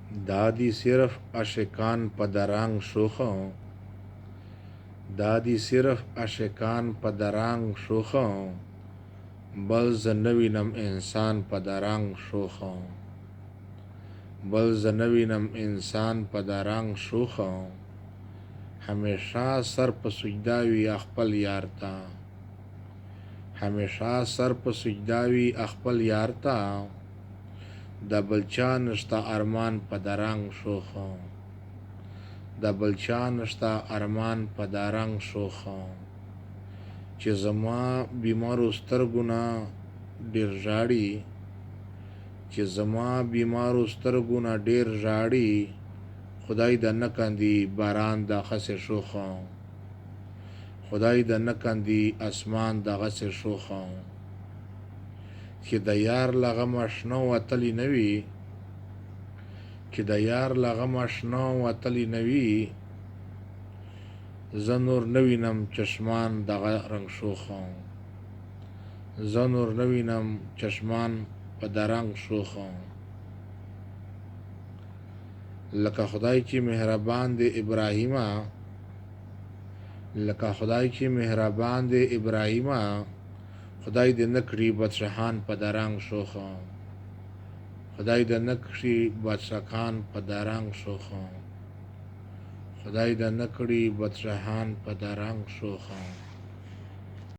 دادی صرف عاشقان په درنګ شوخه دادی صرف عاشقان په درنګ شوخه بل زه نه وینم انسان په درنګ شوخه بل زه نه وینم انسان په درنګ شوخه همیشه سر په سجده وي خپل یار ته همیشه سر په سجده وي خپل یار ته د بل چا نشته ارمان په درنګ شوخه د بل چا نشته ارمان په درنګ شوخه چې زما بیمارو سترګو نه ډېر ژاړي چې زما بیمارو سترګو نه ډېر ژاړي خدای د نه کندي باران دغسې شوخه خدای د نه کندي اسمان دغسې شوخه چې د یار له غمه شنه وتلي نه وي چې د یار له غمه شنه وتلي نه وي زه نور نه وینم چشمان دغه رنګ شوخه زه نور نه وینم چشمان په درنګ شوخه لکه خدای چې مهربان دی ابراهیمه لکه خدای چې مهربان دی ابراهیمه خدای دې نه کړي بادشاهان په درنګ شوخه خدای دې نه کړي بادشاهان په درنګ شوخه خدای دې نه کړي بادشاهان په درنګ شوخه